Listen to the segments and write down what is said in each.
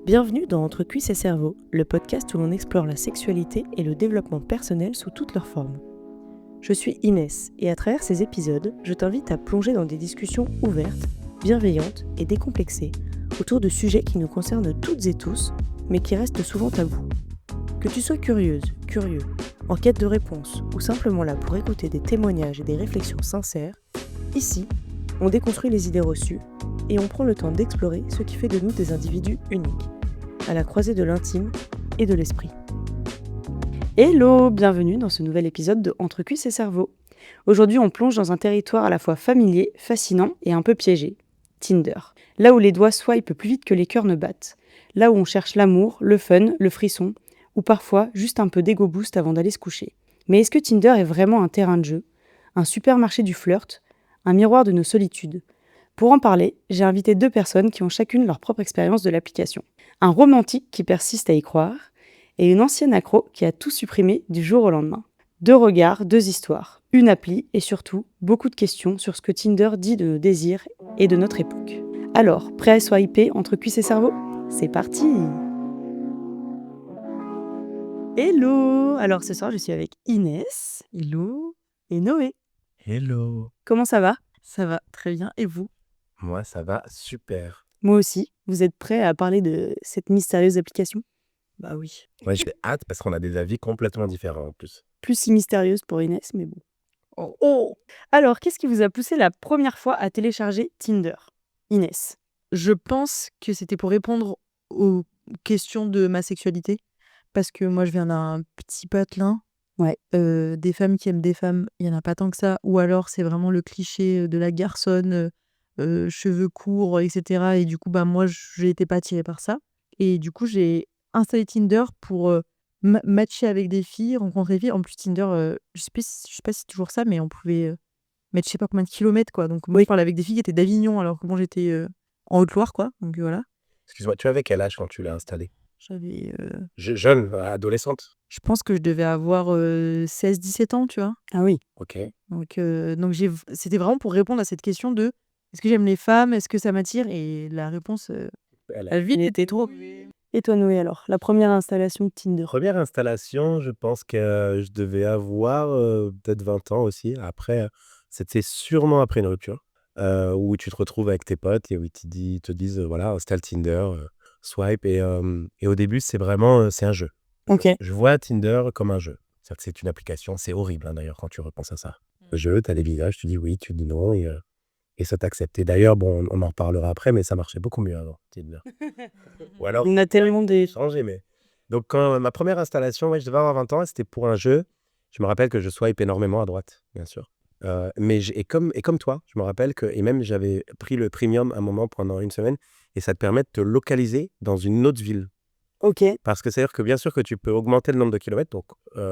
Bienvenue dans Entre cuisses et cerveau, le podcast où l'on explore la sexualité et le développement personnel sous toutes leurs formes. Je suis Inès et à travers ces épisodes, je t'invite à plonger dans des discussions ouvertes, bienveillantes et décomplexées autour de sujets qui nous concernent toutes et tous, mais qui restent souvent tabous. Que tu sois curieuse, curieux, en quête de réponses ou simplement là pour écouter des témoignages et des réflexions sincères, ici, on déconstruit les idées reçues et on prend le temps d'explorer ce qui fait de nous des individus uniques, à la croisée de l'intime et de l'esprit. Hello, bienvenue dans ce nouvel épisode de Entre cuisses et cerveau. Aujourd'hui, on plonge dans un territoire à la fois familier, fascinant et un peu piégé, Tinder. Là où les doigts swipent plus vite que les cœurs ne battent. Là où on cherche l'amour, le fun, le frisson, ou parfois juste un peu d'ego boost avant d'aller se coucher. Mais est-ce que Tinder est vraiment un terrain de jeu, un supermarché du flirt, un miroir de nos solitudes ? Pour en parler, j'ai invité deux personnes qui ont chacune leur propre expérience de l'application. Un romantique qui persiste à y croire, et une ancienne accro qui a tout supprimé du jour au lendemain. Deux regards, deux histoires, une appli et surtout beaucoup de questions sur ce que Tinder dit de nos désirs et de notre époque. Alors, prêt à swiper entre cuisses et cerveau ? C'est parti ! Hello ! Alors ce soir, je suis avec Inès, hello, et Noé. Hello. Comment ça va ? Ça va très bien. Et vous ? Moi, ça va super. Moi aussi. Vous êtes prêts à parler de cette mystérieuse application ? Bah oui. Ouais, j'ai hâte parce qu'on a des avis complètement différents en plus. Plus si mystérieuse pour Inès, mais bon. Oh. Alors, qu'est-ce qui vous a poussé la première fois à télécharger Tinder ? Inès. Je pense que c'était pour répondre aux questions de ma sexualité. Parce que moi, je viens d'un petit patelin. Ouais. Des femmes qui aiment des femmes, il n'y en a pas tant que ça. Ou alors, c'est vraiment le cliché de la garçonne, cheveux courts, etc. Et du coup, bah, moi, je n'étais pas attirée par ça. Et du coup, j'ai installé Tinder pour matcher avec des filles, rencontrer des filles. En plus, Tinder, je sais pas si c'est toujours ça, mais on pouvait mettre je sais pas combien de kilomètres, quoi. Donc, moi, je parlais avec des filles qui étaient d'Avignon, alors que moi, j'étais en Haute-Loire, quoi. Donc, voilà. Excuse-moi, tu avais quel âge quand tu l'as installé ? J'avais... Jeune, adolescente. Je pense que je devais avoir 16-17 ans, tu vois. Ah oui. Ok. Donc c'était vraiment pour répondre à cette question de est-ce que j'aime les femmes, est-ce que ça m'attire ? Et la réponse, Elle vite Il était trop. Et toi, Noé, alors ? La première installation de Tinder ? Première installation, je pense que je devais avoir peut-être 20 ans aussi. Après, c'était sûrement après une rupture où tu te retrouves avec tes potes et où ils te disent voilà, installe Tinder, swipe. Et au début, c'est vraiment c'est un jeu. Ok. Je vois Tinder comme un jeu. C'est-à-dire que c'est une application, c'est horrible hein, d'ailleurs quand tu repenses à ça. Le jeu, tu as les visages, tu dis oui, tu dis non et ça t'accepte. Et d'ailleurs, bon, on en reparlera après, mais ça marchait beaucoup mieux avant, Tinder. Ou alors, On a tellement des... changé, mais... Donc, quand ma première installation, ouais, je devais avoir 20 ans, et c'était pour un jeu. Je me rappelle que je swipe énormément à droite, bien sûr. Et comme toi, je me rappelle que... Et même, j'avais pris le premium un moment pendant une semaine, et ça te permet de te localiser dans une autre ville. Ok. Parce que c'est-à-dire que bien sûr que tu peux augmenter le nombre de kilomètres, donc,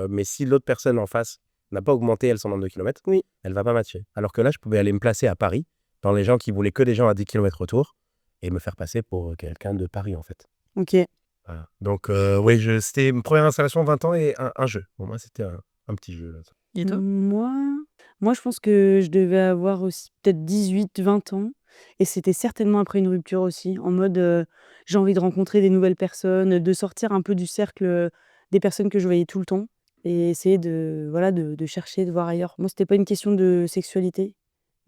mais si l'autre personne en face n'a pas augmenté elle son nombre de kilomètres, Oui. elle va pas matcher. Alors que là, je pouvais aller me placer à Paris, dans les gens qui voulaient que des gens à 10 kilomètres autour, et me faire passer pour quelqu'un de Paris, en fait. Ok. Voilà. Donc, oui, c'était une première installation, 20 ans, et un jeu. Pour moi, c'était un petit jeu. Là. Et toi ? Moi, je pense que je devais avoir aussi peut-être 18, 20 ans. Et c'était certainement après une rupture aussi, en mode j'ai envie de rencontrer des nouvelles personnes, de sortir un peu du cercle des personnes que je voyais tout le temps et essayer de chercher, de voir ailleurs. Moi, c'était pas une question de sexualité,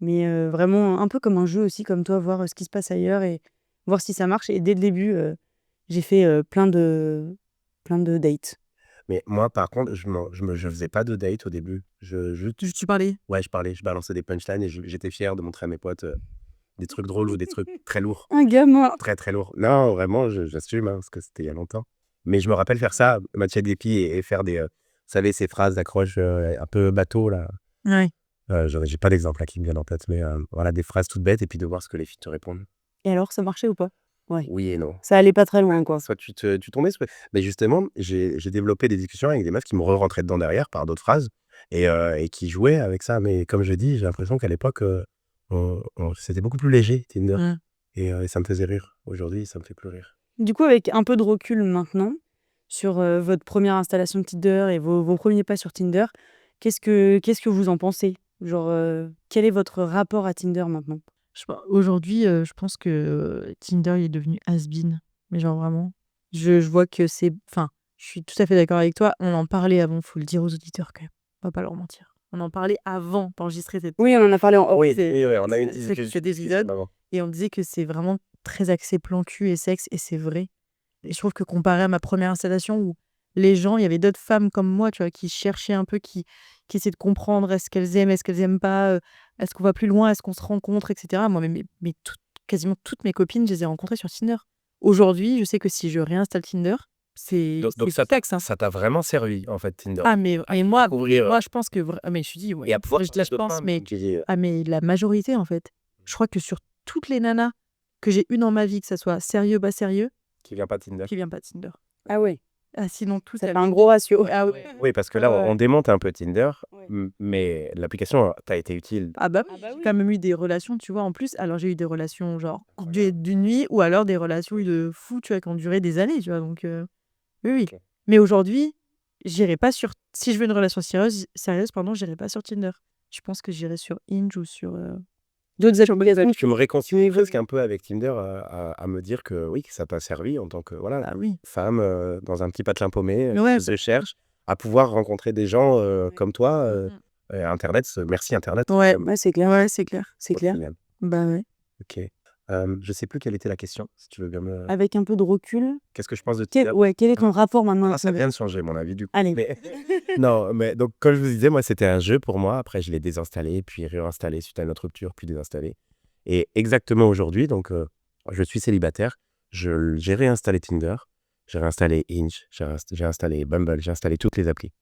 mais vraiment un peu comme un jeu aussi, comme toi, voir ce qui se passe ailleurs et voir si ça marche. Et dès le début, j'ai fait plein de dates. Mais moi, par contre, je faisais pas de date au début. Tu parlais ? Ouais, je parlais, je balançais des punchlines et j'étais fier de montrer à mes potes des trucs drôles ou des trucs très lourds. Un gamin. Très, très lourd. Non, vraiment, j'assume, hein, parce que c'était il y a longtemps. Mais je me rappelle faire ça, matcher des filles et faire des... vous savez, ces phrases d'accroche un peu bateau, là. Ouais. J'ai pas d'exemple là qui me vient en tête, mais voilà, des phrases toutes bêtes et puis de voir ce que les filles te répondent. Et alors, ça marchait ou pas ? Ouais. Oui et non. Ça allait pas très loin, quoi. Soit tu tombais... Mais justement, j'ai développé des discussions avec des meufs qui me re-rentraient dedans derrière par d'autres phrases et qui jouaient avec ça. Mais comme je dis, j'ai l'impression qu'à l'époque, c'était beaucoup plus léger, Tinder. Ouais. Et ça me faisait rire. Aujourd'hui, ça me fait plus rire. Du coup, avec un peu de recul maintenant, sur votre première installation de Tinder et vos premiers pas sur Tinder, qu'est-ce que vous en pensez ? Genre, quel est votre rapport à Tinder maintenant ? Aujourd'hui, je pense que Tinder il est devenu has-been. Mais genre vraiment, je vois que c'est... Enfin, je suis tout à fait d'accord avec toi. On en parlait avant, faut le dire aux auditeurs quand même. On va pas leur mentir. On en parlait avant d'enregistrer cette... Oui, on en a parlé en off. Oui, C'est- oui, on a eu une cet discussion épisode. avant. Et on disait que c'est vraiment très axé plan cul et sexe, et c'est vrai. Et je trouve que comparé à ma première installation où les gens, il y avait d'autres femmes comme moi, tu vois, qui cherchaient un peu, qui essayaient de comprendre est-ce qu'elles aiment pas, est-ce qu'on va plus loin, est-ce qu'on se rencontre, etc. Moi, quasiment toutes mes copines, je les ai rencontrées sur Tinder. Aujourd'hui, je sais que si je réinstalle Tinder, c'est Donc ça sexe, hein. ça t'a vraiment servi, en fait, Tinder? Ah, mais et moi, Découvrir je pense que mais je te dis, ouais, et à pouvoir là, je d'autres pense, femmes, mais comme tu dis, mais la majorité, en fait. Je crois que sur toutes les nanas que j'ai eues dans ma vie, que ça soit sérieux, bas sérieux, qui vient pas de Tinder. qui vient pas de Tinder. Ah ouais, Ah, sinon tout ça fait elles un me gros ratio. Ah oui. Oui, parce que là, on Ouais. démonte un peu Tinder, Ouais. mais l'application t'a été utile. Ah bah oui, Ah bah j'ai oui. quand même eu des relations, tu vois, en plus. Alors j'ai eu des relations genre d'une nuit, ou alors des relations de fou, tu vois, qui ont duré des années, tu vois. Donc oui, oui. Ok. Mais aujourd'hui, j'irai pas sur... Si je veux une relation sérieuse, pardon, j'irai pas sur Tinder. Je pense que j'irai sur Hinge ou sur... D'autres applications. Tu me réconcilies Oui, presque un peu avec Tinder à me dire que oui, que ça t'a servi en tant que voilà, Ah oui. femme dans un petit patelin paumé Ouais. qui se cherche à pouvoir rencontrer des gens comme toi. Mm, Internet, merci Internet. Ouais. Ouais, c'est clair. Ouais, c'est clair. C'est clair. Bah ouais. Ok. Je sais plus quelle était la question, si tu veux bien me... Avec un peu de recul, Qu'est-ce que je pense de Tinder? quel est ton rapport maintenant à Ça Tinder? vient de changer mon avis du coup. Allez. Mais... non, mais donc comme je vous disais, moi c'était un jeu pour moi. Après je l'ai désinstallé, puis réinstallé suite à une autre rupture, puis désinstallé. Et exactement aujourd'hui, donc je suis célibataire, j'ai réinstallé Tinder, j'ai réinstallé Hinge, j'ai installé Bumble, j'ai installé toutes les applis.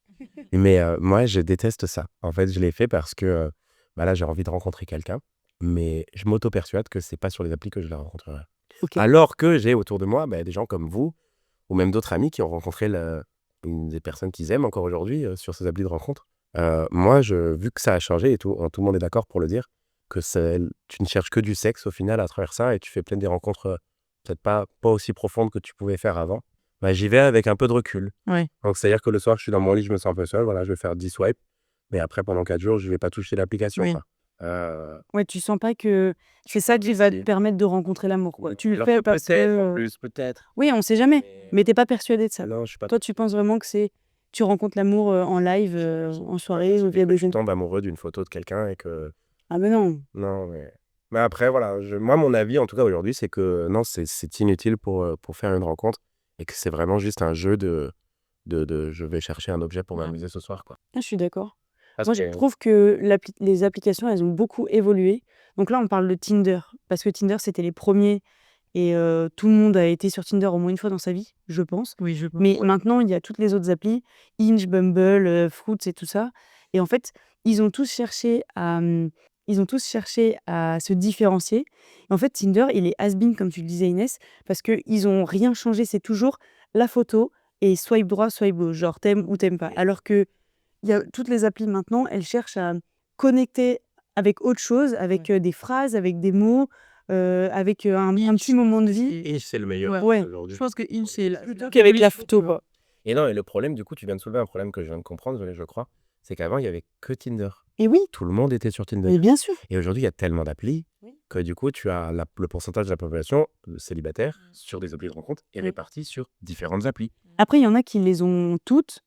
Mais moi je déteste ça. En fait, je l'ai fait parce que bah là j'ai envie de rencontrer quelqu'un, mais je m'auto-persuade que c'est pas sur les applis que je la rencontrerai. Ok. Alors que j'ai autour de moi des gens comme vous, ou même d'autres amis qui ont rencontré une des personnes qu'ils aiment encore aujourd'hui sur ces applis de rencontre. Moi, vu que ça a changé et tout le monde est d'accord pour le dire, que tu ne cherches que du sexe au final à travers ça et tu fais plein des rencontres peut-être pas aussi profondes que tu pouvais faire avant, bah, j'y vais avec un peu de recul. Ouais. Donc, c'est-à-dire que le soir, je suis dans mon lit, je me sens un peu seul, voilà, je vais faire 10 swipes, mais après, pendant 4 jours, je vais pas toucher l'application. Oui. Quoi. Ouais, tu sens pas que c'est ça qui va te permettre de rencontrer l'amour, quoi. Tu le alors fais que parce peut-être, que... en plus, peut-être. Oui, on sait jamais. Mais t'es pas persuadé de ça. Non, je suis pas... Toi, tu penses vraiment que c'est... Tu rencontres l'amour en live, en soirée, ou via des Je jeunes... tombe amoureux d'une photo de quelqu'un et que... Ah ben non. Non, mais après, voilà, moi, mon avis, en tout cas aujourd'hui, c'est que non, c'est inutile pour faire une rencontre et que c'est vraiment juste un jeu de je vais chercher un objet pour Ouais. m'amuser ce soir, quoi. Ah, je suis d'accord. Parce Moi, je que- trouve que les applications, elles ont beaucoup évolué. Donc là, on parle de Tinder. Parce que Tinder, c'était les premiers. Et tout le monde a été sur Tinder au moins une fois dans sa vie, je pense. Oui, je pense. Mais maintenant, il y a toutes les autres applis, Hinge, Bumble, Fruits et tout ça. Et en fait, ils ont tous cherché à se différencier. Et en fait, Tinder, il est has-been, comme tu le disais, Inès, parce qu'ils ont rien changé. C'est toujours la photo et swipe droit, swipe gauche, genre t'aimes ou t'aimes pas. Alors que toutes les applis maintenant, elles cherchent à connecter avec autre chose, avec des phrases, avec des mots, avec un petit moment de vie. Et c'est le meilleur Ouais. aujourd'hui. Je pense que Hinge, c'est Plutôt qu'avec la photo, quoi. Et non, et le problème, du coup, tu viens de soulever un problème que je viens de comprendre, je crois, c'est qu'avant, il y avait que Tinder. Et oui, Tout le monde était sur Tinder. mais bien sûr. Et aujourd'hui, il y a tellement d'applis Oui. que du coup, tu as le pourcentage de la population célibataire sur des applis de rencontre est Oui. réparti sur différentes applis. Après, il y en a qui les ont toutes,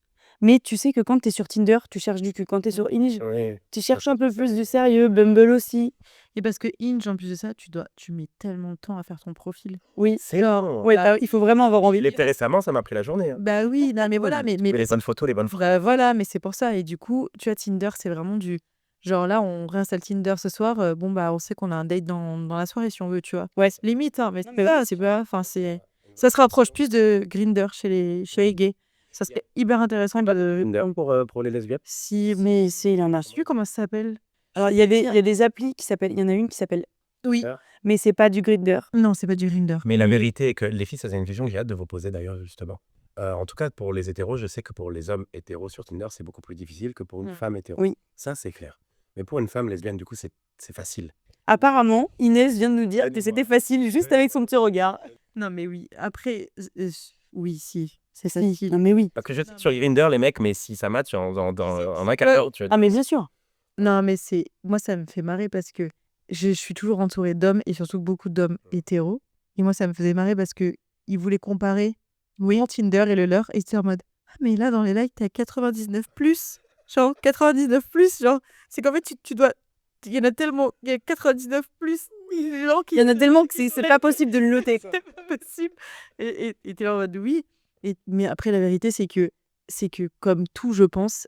mais tu sais que quand tu es sur Tinder, tu cherches du cul. Quand tu es sur Hinge, Oui. tu cherches un peu plus du sérieux. Bumble aussi. Et parce que Hinge, en plus de ça, tu mets tellement de temps à faire ton profil. Oui. C'est long. Ouais, il faut vraiment avoir envie. Les récemment, ça m'a pris la journée. Hein. Bah oui, non, mais voilà, mais Mais les bonnes photos, les bonnes photos. bah, voilà, mais c'est pour ça. Et du coup, tu vois, Tinder, c'est vraiment du genre là, on réinstalle Tinder ce soir. Bon, bah, on sait qu'on a un date dans la soirée si on veut, tu vois. Ouais. Limite, hein, mais Non, c'est mais pas, c'est pas. Enfin, ça se rapproche plus de Grindr chez les gays. Ça serait hyper intéressant de. Tinder pour les lesbiennes. Si, mais il y en a. Je sais plus comment ça s'appelle. Alors, il y a des applis qui s'appellent. Il y en a une qui s'appelle. Oui. Mais c'est pas du Grindr. Non, c'est pas du Grindr. Mais la vérité est que les filles, ça c'est une question que j'ai hâte de vous poser d'ailleurs, justement. En tout cas, pour les hétéros, je sais que pour les hommes hétéros sur Tinder, c'est beaucoup plus difficile que pour une femme hétéro. Oui. Ça, c'est clair. Mais pour une femme lesbienne, du coup, c'est facile. Apparemment, Inès vient de nous dire que c'était facile juste avec son petit regard. Non, mais oui. Après, oui, si. C'est Si. facile. Non, mais oui. Parce que je sais sur Grindr, les mecs, mais si ça match en un quart d'heure, tu vois. Ah, mais bien sûr. Non, mais moi, ça me fait marrer parce que je suis toujours entourée d'hommes et surtout beaucoup d'hommes hétéros. Et moi, ça me faisait marrer parce qu'il ils voulaient comparer mon Tinder et le leur. Et c'était en mode, ah, mais là, dans les likes, t'es à 99 plus. Genre, 99 plus. Genre, c'est qu'en fait, tu dois. Il y en a tellement. Il y a 99 plus. Les gens qui. Il y en a tellement que c'est pas possible de le noter, quoi. C'est pas possible. Et t'es là en mode oui. Mais après, la vérité, c'est que comme tout, je pense,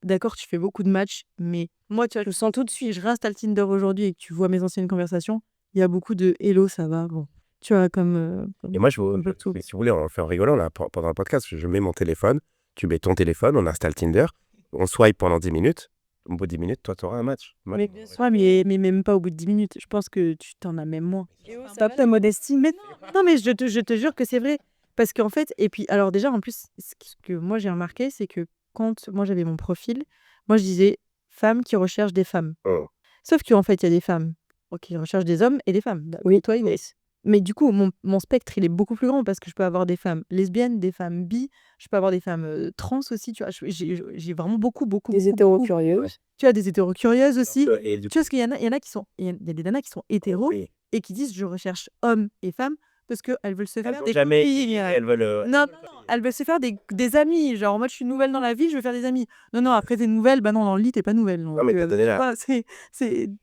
d'accord, tu fais beaucoup de matchs, mais moi, tu vois, je le sens tout de suite. Je réinstalle Tinder aujourd'hui et que tu vois mes anciennes conversations, il y a beaucoup de hello, ça va. Bon, tu vois, Et moi, un peu tout. mais si vous voulez, on le fait en rigolant. Là, pendant le podcast, je mets mon téléphone, tu mets ton téléphone, on installe Tinder, on swipe pendant 10 minutes. Au bout de 10 minutes, toi, tu auras un match. Mais bien sûr, mais même pas au bout de 10 minutes. Je pense que tu t'en as même moins. Stop ta modestie. Mais non, mais je te jure que c'est vrai. Parce qu'en fait, et puis, alors déjà, en plus, ce que moi j'ai remarqué, c'est que quand moi j'avais mon profil, moi je disais femmes qui recherchent des femmes. Oh. Sauf qu'en fait, il y a des femmes qui recherchent des hommes et des femmes. Oui. Toi, Inès. Mais du coup, mon spectre, il est beaucoup plus grand parce que je peux avoir des femmes lesbiennes, des femmes bi, je peux avoir des femmes trans aussi, tu vois. J'ai vraiment beaucoup. Des hétéros curieuses. Tu as des hétéros curieuses aussi. Et du Tu vois, parce qu'il y en a qui sont. Il y a des nanas qui sont hétéros oui. et qui disent je recherche hommes et femmes parce qu'elles veulent se Elles faire vont des jamais. copines. Elles veulent. Non, elles veulent se faire des amis. Genre, moi, je suis nouvelle dans la vie, je veux faire des amis. Non, après, t'es nouvelle, bah non, dans le lit, t'es pas nouvelle. Non, mais t'as donné la.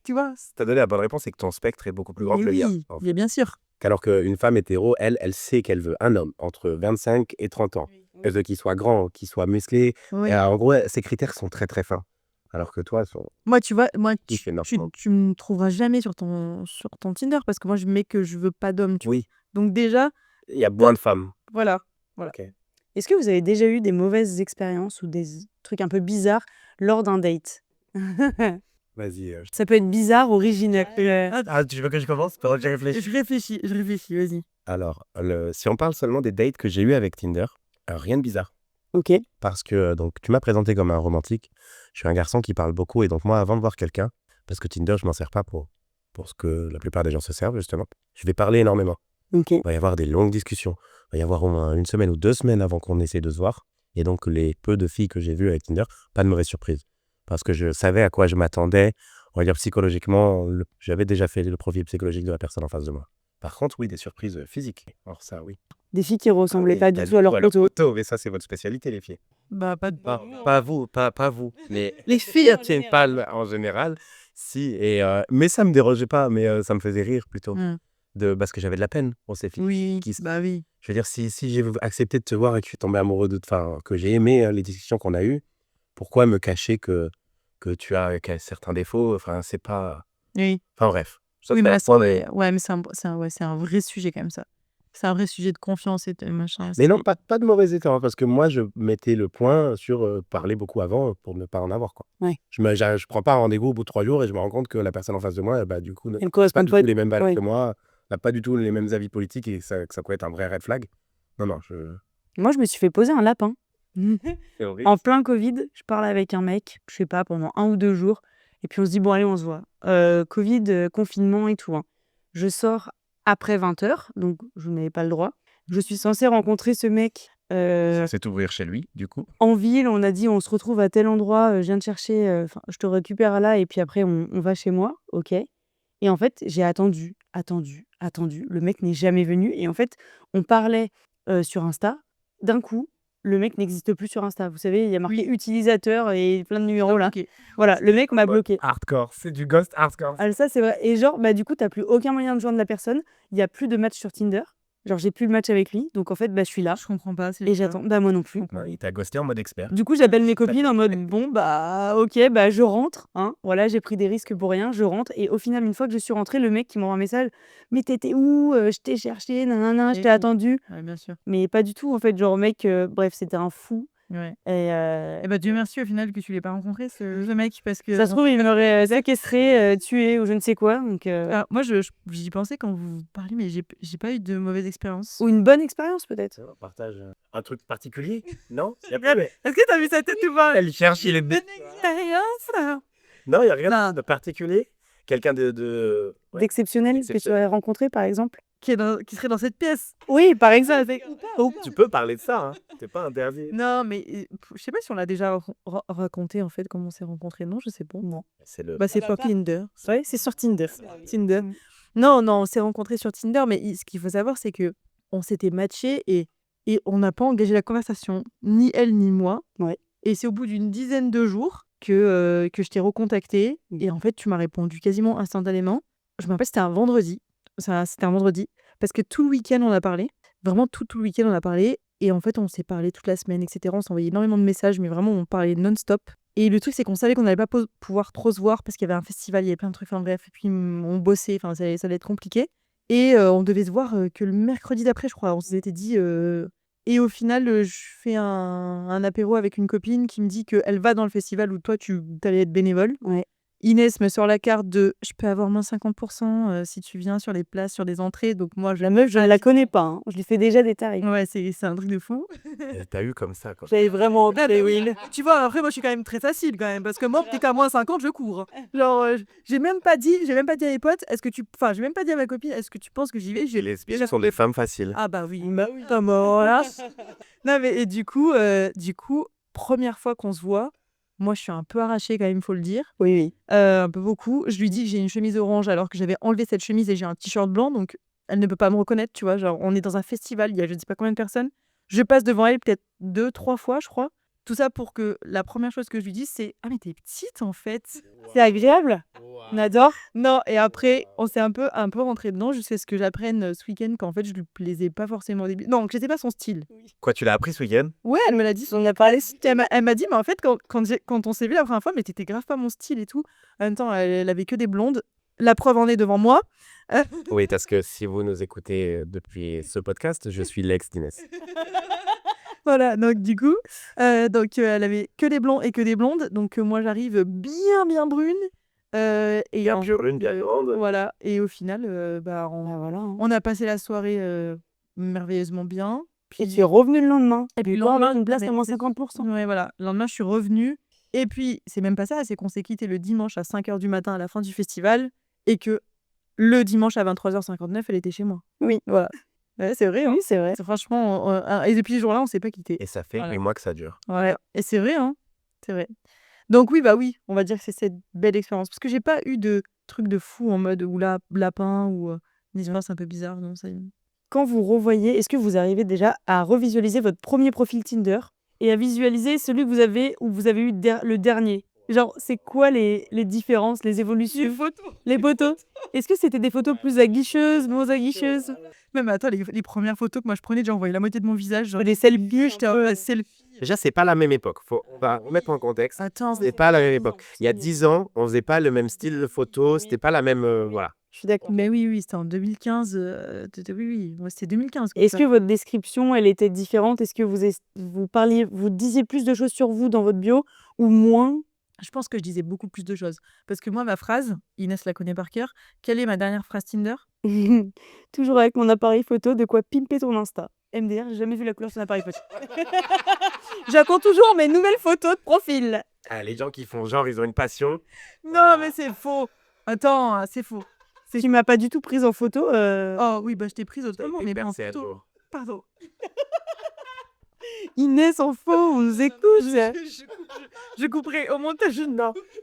Tu vois. T'as donné la bonne réponse, c'est que ton spectre est beaucoup plus grand Mais que le mien. oui, mais bien sûr. Alors qu'une femme hétéro, elle sait qu'elle veut un homme entre 25 et 30 ans. Elle veut qu'il soit grand, qu'il soit musclé. Oui. Et en gros, ses critères sont très très fins. Alors que toi, Moi, tu vois, il fait énormément. tu me trouveras jamais sur ton Tinder parce que moi, je mets que je veux pas d'homme. Oui, Donc, déjà, il y a moins de femmes. voilà. Ok. Est-ce que vous avez déjà eu des mauvaises expériences ou des trucs un peu bizarres lors d'un date? Vas-y. Ça peut être bizarre, original. Tu veux que je commence? Pendant que j'y réfléchis. Je réfléchis, vas-y. Alors, si on parle seulement des dates que j'ai eues avec Tinder, rien de bizarre. Ok. Parce que donc tu m'as présenté comme un romantique. Je suis un garçon qui parle beaucoup et donc moi, avant de voir quelqu'un, parce que Tinder, je m'en sers pas pour ce que la plupart des gens se servent justement, je vais parler énormément. Ok. Il va y avoir des longues discussions. Il va y avoir au moins 1 semaine ou 2 semaines avant qu'on essaie de se voir. Et donc, les peu de filles que j'ai vues avec Tinder, pas de mauvaise surprise. Parce que je savais à quoi je m'attendais. On va dire psychologiquement, j'avais déjà fait le profil psychologique de la personne en face de moi. Par contre, oui, des surprises physiques. Alors ça, oui. Des filles qui ressemblaient pas du tout à leur photo. photo. Mais ça, c'est votre spécialité, les filles. Bah, pas de. Pas vous, pas vous. Mais les filles, elles parlent en général. Si, mais ça me dérangeait pas, mais ça me faisait rire plutôt. Parce que j'avais de la peine pour ces filles. Oui, qui bah oui. Je veux dire, si j'ai accepté de te voir et que je suis tombé amoureux que j'ai aimé les discussions qu'on a eues, pourquoi me cacher que tu as certains défauts? Enfin, c'est pas. Oui. Enfin, bref. Ça, Oui, c'est mais un là, point, mais- ouais, mais c'est un vrai sujet quand même, ça. C'est un vrai sujet de confiance et de machin. Mais non, pas de mauvais état, hein, parce que moi, je mettais le point sur parler beaucoup avant pour ne pas en avoir, quoi. Ouais. Je prends pas un rendez-vous au bout de 3 jours et je me rends compte que la personne en face de moi, bah, du coup, n'a Elle correspond pas du pas. tout les mêmes valeurs Ouais. que moi, n'a pas du tout les mêmes avis politiques et que ça pourrait être un vrai red flag. Non, Moi, je me suis fait poser un lapin. c'est horrible. En plein Covid, je parle avec un mec, je sais pas, pendant 1 ou 2 jours. Et puis on se dit, bon, allez, on se voit. Covid, confinement et tout. Hein. Je sors après 20h, donc je n'avais pas le droit. Je suis censée rencontrer ce mec C'est ouvrir chez lui, du coup. en ville. On a dit, on se retrouve à tel endroit, je viens te chercher, je te récupère là, et puis après, on va chez moi. Ok. Et en fait, j'ai attendu. Le mec n'est jamais venu. Et en fait, on parlait sur Insta. D'un coup, le mec n'existe plus sur Insta. Vous savez, il y a marqué utilisateur et plein de numéros là. Ok. Voilà, le mec m'a bloqué. Hardcore, c'est du ghost hardcore. Ah, ça, c'est vrai. Et genre, bah, du coup, t'as plus aucun moyen de joindre la personne. Il n'y a plus de match sur Tinder. Genre, j'ai plus le match avec lui. Donc, en fait, bah, je suis là. Je comprends pas. Et j'attends. Bah, moi non plus. Il t'a ghosté en mode expert. Du coup, j'appelle mes copines en mode bon, bah, ok, bah, je rentre. Hein. Voilà, j'ai pris des risques pour rien. Je rentre. Et au final, une fois que je suis rentrée, le mec qui m'envoie un message, mais t'étais où? Je t'ai cherché, nanana, je t'ai attendu. Ouais, bien sûr. Mais pas du tout, en fait. Genre, mec, bref, c'était un fou. Ouais. Et bah, Dieu merci au final que tu l'aies pas rencontré, ce mec, parce que. ça se trouve, il m'aurait séquestré, tué ou je ne sais quoi. Donc, Alors, moi, j'y pensais quand vous parliez, mais j'ai pas eu de mauvaise expérience. ou une bonne expérience, peut-être. On partage un truc particulier, non? Est-ce que t'as vu sa tête ou pas? Elle cherche, il est... expérience. Non, il n'y a rien Non. de particulier. Quelqu'un de... Ouais. D'exceptionnel que tu Exceptionnel. aurais rencontré, par exemple. Qui serait dans cette pièce. Oui, par exemple. Tu peux parler de ça, hein. T'es pas interdit. Non, mais je sais pas si on l'a déjà raconté en fait comment on s'est rencontrés. Non, je sais pas. Non. C'est le... Bah, c'est pas Tinder. Ouais, c'est sur Tinder. Tinder. Non, on s'est rencontrés sur Tinder, mais ce qu'il faut savoir, c'est que on s'était matchés et on n'a pas engagé la conversation, ni elle ni moi. Ouais. Et c'est au bout d'une dizaine de jours que je t'ai recontacté. Et en fait, tu m'as répondu quasiment instantanément. Je me rappelle, c'était un vendredi. C'était un vendredi. Parce que tout le week-end, on a parlé. Vraiment, tout le week-end, on a parlé. Et en fait, on s'est parlé toute la semaine, etc. On s'envoyait énormément de messages, mais vraiment, on parlait non-stop. Et le truc, c'est qu'on savait qu'on n'allait pas pouvoir trop se voir parce qu'il y avait un festival, il y avait plein de trucs. Enfin bref, et puis on bossait, enfin, ça allait être compliqué. Et on devait se voir que le mercredi d'après, je crois. On s'était dit. Et au final, je fais un apéro avec une copine qui me dit qu'elle va dans le festival où toi, tu allais être bénévole. Ouais. Inès me sort la carte de je peux avoir moins 50% si tu viens sur les places, sur des entrées. Donc moi, La meuf, je ne la connais pas. Hein. Je lui fais déjà des tarifs. Ouais, c'est un truc de fou. T'as eu comme ça, quoi. J'avais vraiment des Will. Tu vois, après, moi, je suis quand même très facile quand même. Parce que moi, peut-être à moins 50, je cours. Genre, j'ai même pas dit à mes potes, enfin, j'ai même pas dit à ma copine, est-ce que tu penses que j'y vais? Les lesbiennes sont des femmes faciles. Ah bah oui. T'as mort là. Non, mais et du coup, première fois qu'on se voit, moi, je suis un peu arrachée quand même, faut le dire. Oui. Un peu beaucoup. Je lui dis j'ai une chemise orange alors que j'avais enlevé cette chemise et j'ai un t-shirt blanc, donc elle ne peut pas me reconnaître, tu vois. Genre, on est dans un festival, il y a je ne sais pas combien de personnes. Je passe devant elle peut-être 2-3 fois, je crois. Tout ça pour que la première chose que je lui dise, c'est ah, mais t'es petite en fait. C'est agréable. On adore. Non, et après, on s'est un peu rentré dedans jusqu'à ce que j'apprenne ce week-end qu'en fait, je lui plaisais pas forcément au début. Non, que j'étais pas son style. Quoi, tu l'as appris ce week-end? Ouais, elle me l'a dit. On en a parlé. Elle m'a dit, mais en fait, quand on s'est vu la première fois, mais t'étais grave pas mon style et tout. En même temps, elle avait que des blondes. La preuve en est devant moi. Oui, parce que si vous nous écoutez depuis ce podcast, je suis l'ex d'Inès. Voilà, donc du coup, elle avait que des blonds et que des blondes. Donc moi, j'arrive bien brune. Et Bien brune, bien grande. Voilà, et au final, Voilà, hein. on a passé la soirée merveilleusement bien. Et tu es revenue le lendemain. Et puis le lendemain, une place à moins 50%. Ouais, voilà. Le lendemain, je suis revenue. Et puis, c'est même pas ça, c'est qu'on s'est quitté le dimanche à 5h du matin à la fin du festival et que le dimanche à 23h59, elle était chez moi. Oui. Voilà. Ouais, c'est vrai, hein. Oui, c'est vrai. Franchement, et depuis ce jour-là, on s'est pas quitté. Et ça fait Voilà. 8 mois que ça dure. Ouais, et c'est vrai, hein. C'est vrai. Donc oui, on va dire que c'est cette belle expérience. Parce que j'ai pas eu de truc de fou en mode ou lapin ou une expérience un peu bizarre. Non, ça y est. Quand vous revoyez, est-ce que vous arrivez déjà à revisualiser votre premier profil Tinder et à visualiser celui que vous avez où vous avez eu le dernier? Genre, c'est quoi les différences, les évolutions? Les photos. Est-ce que c'était des photos plus aguicheuses, moins aguicheuses? Même attends, les premières photos que moi je prenais, déjà on voyait la moitié de mon visage. Genre Des selfies. j'étais en selfie. Déjà, c'est pas la même époque. On va remettre en contexte. Attends, C'est pas la même époque. Il y a 10 ans, on faisait pas le même style de photo. C'était pas la même. Voilà. Je suis d'accord. Mais oui, c'était en 2015. Oui, ouais, c'était 2015. Est-ce que votre description, elle était différente? Est-ce que vous disiez plus de choses sur vous dans votre bio ou moins? Je pense que je disais beaucoup plus de choses. Parce que moi, ma phrase, Inès la connaît par cœur, quelle est ma dernière phrase Tinder? Toujours avec mon appareil photo, de quoi pimper ton Insta. MDR, j'ai jamais vu la couleur de son appareil photo. J'attends toujours mes nouvelles photos de profil. Ah, les gens qui font genre, ils ont une passion. Non, mais c'est faux. Attends, c'est faux. Tu m'as pas du tout prise en photo. Oh oui, je t'ai prise autrement, mais pas en C'est à photo. toi. Pardon. Inès en faux, on nous écoute. Je couperai au montage.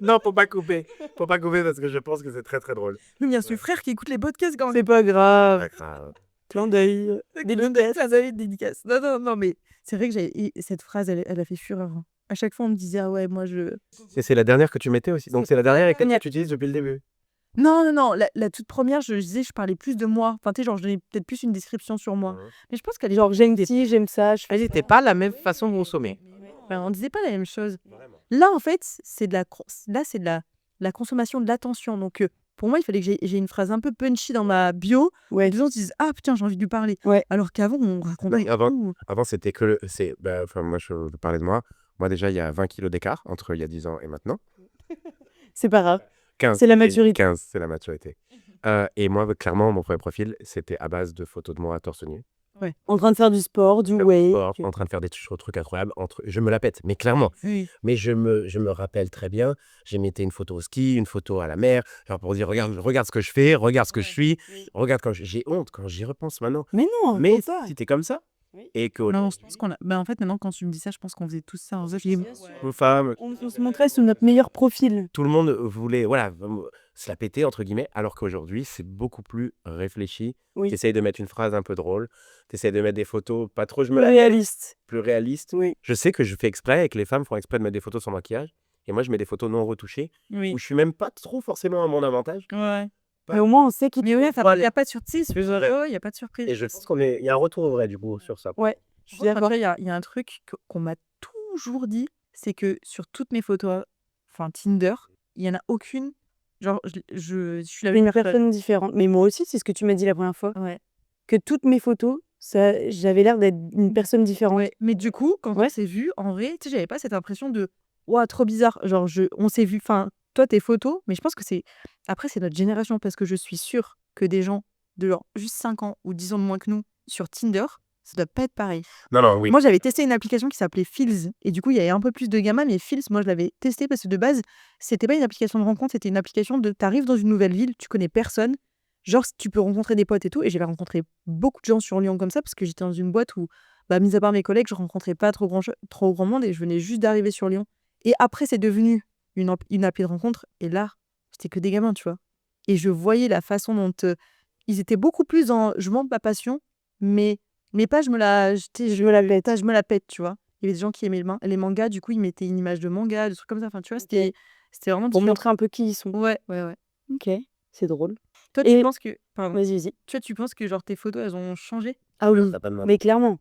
Non, faut pas couper. Faut pas couper parce que je pense que c'est très très drôle. Mais il y a ce frère qui écoute les podcasts quand même. C'est pas grave. Pas grave. Clin d'œil. Dédicace. Non, mais c'est vrai que cette phrase, elle a fait fureur. Hein. À chaque fois, on me disait, ah ouais, moi je. Et c'est la dernière que tu mettais aussi. Donc c'est la dernière avec laquelle tu utilises depuis le début. Non. La toute première, je disais, je parlais plus de moi. Enfin, tu sais, genre, je donnais peut-être plus une description sur moi. Mais je pense qu'elle est Genre, j'aime ci, j'aime ça. Elles n'étaient pas la même façon de consommer. On disait pas la même chose. Vraiment. Là, en fait, c'est de la consommation de l'attention. Donc, pour moi, il fallait que j'ai une phrase un peu punchy dans ma bio. Ouais. Les gens se disent, ah putain, j'ai envie de lui parler. Ouais. Alors qu'avant, on racontait. Non, avant, c'était que moi, je parlais de moi. Moi, déjà, il y a 20 kilos d'écart entre il y a 10 ans et maintenant. C'est pas grave. 15. C'est la maturité. 15, c'est la maturité. Et moi, clairement, mon premier profil, c'était à base de photos de moi à torse nu. Ouais. En train de faire du sport, du weight. En train de faire des trucs incroyables. Je me la pète, mais clairement. Oui. Mais je me rappelle très bien, j'ai mis une photo au ski, une photo à la mer, genre pour dire regarde ce que je fais, regarde ce que je suis, regarde j'ai honte quand j'y repense maintenant. Mais non, Mais ça. si t'es comme ça, et que Non, je pense qu'on a. En fait, maintenant, quand tu me dis ça, je pense qu'on faisait tous ça. aux femmes, On se montrait sous notre meilleur profil. tout le monde voulait, voilà, se la péter, entre guillemets, alors qu'aujourd'hui, c'est beaucoup plus réfléchi. Oui. Tu essayes de mettre une phrase un peu drôle, tu essayes de mettre des photos pas trop, Réaliste. plus réalistes. Oui. Je sais que je fais exprès et que les femmes font exprès de mettre des photos sans maquillage. Et moi, je mets des photos non retouchées Oui. où je suis même pas trop forcément à mon avantage. Ouais. Mais au moins, on sait qu'il Mais ouais, Voilà. il n'y a pas de surprise. Il n'y a pas de surprise. Et je pense il y a un retour au vrai, du coup, sur ça. Ouais, je Par suis contre, d'accord. après, il y a un truc qu'on m'a toujours dit, c'est que sur toutes mes photos, enfin Tinder, il n'y en a aucune. Genre, je suis la Une même personne différente. Mais moi aussi, c'est ce que tu m'as dit la première fois. Ouais. Que toutes mes photos, j'avais l'air d'être une personne différente. Ouais. Mais du coup, quand on s'est vu, en vrai, tu sais, j'avais pas cette impression de ouah, trop bizarre. Genre, on s'est vu, enfin, toi, tes photos, mais je pense que c'est. Après, c'est notre génération, parce que je suis sûre que des gens de genre juste 5 ans ou 10 ans de moins que nous sur Tinder, ça doit pas être pareil. Non, oui. Moi, j'avais testé une application qui s'appelait Feels. Et du coup, il y avait un peu plus de gamma, mais Feels, moi, je l'avais testé parce que de base, c'était pas une application de rencontre, c'était une application de t'arrives dans une nouvelle ville, tu connais personne. Genre, tu peux rencontrer des potes et tout. Et j'avais rencontré beaucoup de gens sur Lyon comme ça parce que j'étais dans une boîte où, bah, mis à part mes collègues, je rencontrais pas trop grand monde et je venais juste d'arriver sur Lyon. Et après, c'est devenu une appli de rencontre. Et là, c'était que des gamins, tu vois. Et je voyais la façon dont ils étaient beaucoup plus dans je montre ma passion, mais pas je me la pète, tu vois. Il y avait des gens qui aimaient les mangas, du coup, ils mettaient une image de manga, des trucs comme ça. Enfin, tu vois, c'était vraiment Pour différent. montrer un peu qui ils sont. Ouais. Ok, c'est drôle. Toi, Et- tu penses que. Pardon. Vas-y. Tu penses que genre tes photos, elles ont changé? Ah oui, Ça pas de mal. mais clairement.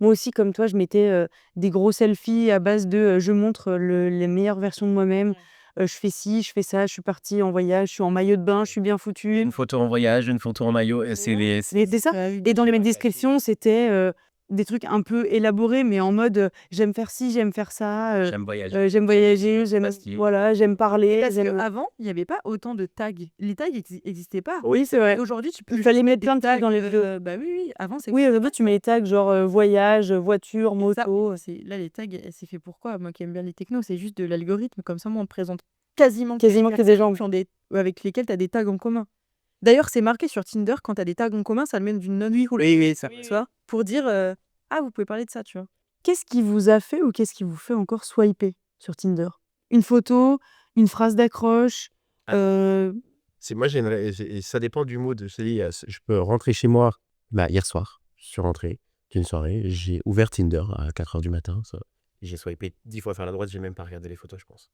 Moi aussi, comme toi, je mettais des gros selfies à base de je montre les meilleures versions de moi-même. Je fais ci, je fais ça, je suis partie en voyage, je suis en maillot de bain, je suis bien foutue. Une photo en voyage, une photo en maillot, et c'est C'est ça. Ah oui. Et dans les descriptions, c'était des trucs un peu élaborés, mais en mode j'aime faire ci, j'aime faire ça, j'aime voyager. j'aime voyager, Plastique. j'aime parler. Parce j'aime- qu'avant, il n'y avait pas autant de tags. Les tags n'existaient pas. Oui, c'est vrai. Et aujourd'hui, tu peux. Il fallait juste mettre des plein de trucs dans les vidéos. Bah oui. Avant, c'est. Oui, au début, tu mets les tags genre voyage, voiture, Et ça, moto. là, les tags, c'est fait pourquoi? Moi qui aime bien les technos, c'est juste de l'algorithme. Comme ça, moi, on me présente quasiment Que des gens. qui ont avec lesquels tu as des tags en commun. D'ailleurs, c'est marqué sur Tinder, quand tu as des tags en commun, ça le mène d'une non-cool. Oui, ça. Tu vois, pour dire ah, vous pouvez parler de ça, tu vois. Qu'est-ce qui vous a fait ou qu'est-ce qui vous fait encore swiper sur Tinder? Une photo, une phrase d'accroche, Moi, ça dépend du mood. Je te dis, je peux rentrer chez moi. Hier soir, je suis rentré d'une soirée. J'ai ouvert Tinder à 4h du matin. J'ai swipé 10 fois vers la droite. J'ai même pas regardé les photos, je pense.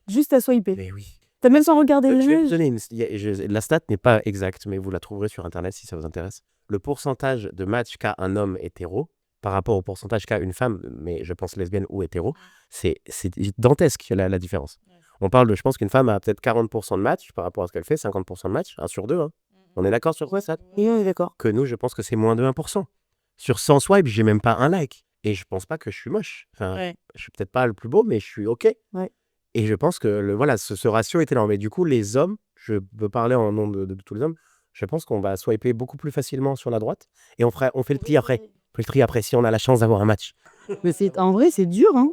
juste à swiper. Mais oui. T'as même sans regarder Je vais vous l'image. donner la stat n'est pas exacte, mais vous la trouverez sur Internet si ça vous intéresse. Le pourcentage de matchs qu'a un homme hétéro par rapport au pourcentage qu'a une femme, mais je pense lesbienne ou hétéro, c'est dantesque la différence. On parle je pense qu'une femme a peut-être 40% de matchs par rapport à ce qu'elle fait, 50% de matchs, 1 sur 2. Hein. On est d'accord sur ça? Oui, on est d'accord. Que nous, je pense que c'est moins de 1%. Sur 100 swipes, j'ai même pas un like. Et je pense pas que je suis moche. Enfin, je suis peut-être pas le plus beau, mais je suis OK. Ouais. Et je pense que ce ratio était là. Mais du coup, les hommes, je peux parler en nom de tous les hommes, je pense qu'on va swiper beaucoup plus facilement sur la droite. Et on fait le tri après. On fait le tri après si on a la chance d'avoir un match. Mais en vrai, c'est dur, hein.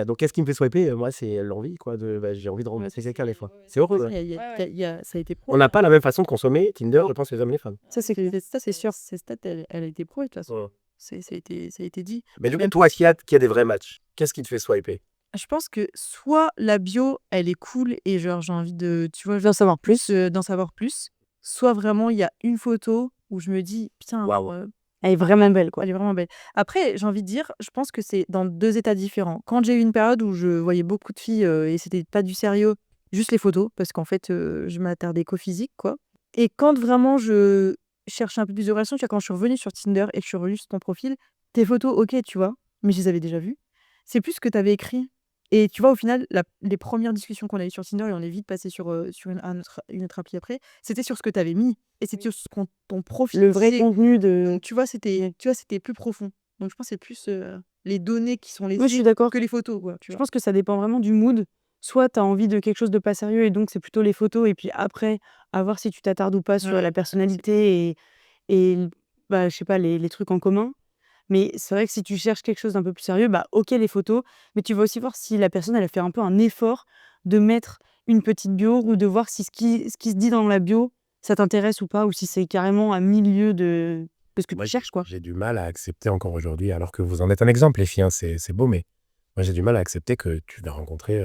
Donc, qu'est-ce qui me fait swiper? Moi, c'est l'envie, quoi. J'ai envie de rencontrer quelqu'un des fois. C'est heureux. Ça a été pro. On n'a pas la même façon de consommer Tinder, je pense, les hommes et les femmes. Ça, c'est sûr. Ces stats, elle a été pro, de toute façon. Ouais. Ça a été dit. Mais du coup, toi, qui a des vrais matchs, qu'est-ce qui te fait swiper? Je pense que soit la bio, elle est cool et genre j'ai envie de, tu vois, D'en savoir plus. d'en savoir plus. Soit vraiment il y a une photo où je me dis putain, Waouh. Elle est vraiment belle, quoi. elle est vraiment belle. Après, j'ai envie de dire, je pense que c'est dans 2 états différents. Quand j'ai eu une période où je voyais beaucoup de filles et c'était pas du sérieux, juste les photos, parce qu'en fait, je m'attardais qu'au physique, quoi. Et quand vraiment je cherchais un peu plus de relations, tu vois, quand je suis revenue sur Tinder et que je suis revenue sur ton profil, tes photos, ok, tu vois, mais je les avais déjà vues. C'est plus ce que tu avais écrit. Et tu vois, au final, les premières discussions qu'on a eues sur Tinder, et on est vite passé sur une autre appli après, c'était sur ce que tu avais mis. Et c'était sur ton profil. Le vrai contenu de. Donc, tu vois, c'était plus profond. Donc, je pense que c'est plus les données qui sont les Moi, je suis d'accord. que les photos, quoi. Tu Je vois. pense que ça dépend vraiment du mood. Soit tu as envie de quelque chose de pas sérieux et donc c'est plutôt les photos. Et puis après, à voir si tu t'attardes ou pas sur la personnalité et bah, je sais pas, les trucs en commun. Mais c'est vrai que si tu cherches quelque chose d'un peu plus sérieux, bah ok les photos, mais tu vas aussi voir si la personne elle a fait un peu un effort de mettre une petite bio ou de voir si ce qui se dit dans la bio, ça t'intéresse ou pas, ou si c'est carrément à milieu de ce que tu cherches, quoi. J'ai du mal à accepter encore aujourd'hui, alors que vous en êtes un exemple, les filles, hein, c'est beau, mais moi j'ai du mal à accepter que tu vas rencontrer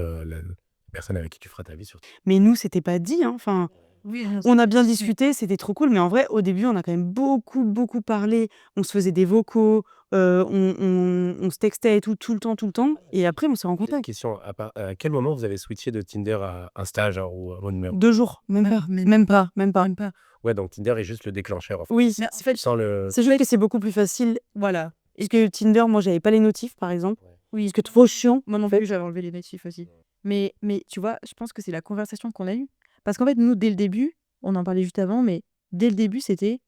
Personne avec qui tu feras ta vie surtout. Mais nous, c'était pas dit, hein. Enfin, Oui, on a bien discuté, c'était trop cool. Mais en vrai, au début, on a quand même beaucoup, beaucoup parlé. On se faisait des vocaux, on se textait et tout le temps, tout le temps. Et après, on s'est J'ai rencontrés. une question, à quel moment vous avez switché de Tinder à Insta, genre, ou au numéro? 2 jours, même pas, même pas. Même pas. Ouais, donc Tinder est juste le déclencheur, en fait. Oui, Mais en fait, Sans le... c'est juste que c'est beaucoup plus facile. voilà. Parce que Tinder, moi, j'avais pas les notifs, par exemple. Ouais. Oui, Parce que trop chiant. moi non en fait. plus, j'avais enlevé les notifs aussi. Mais tu vois, je pense que c'est la conversation qu'on a eue. Parce qu'en fait, nous, dès le début, on en parlait juste avant, mais dès le début, c'était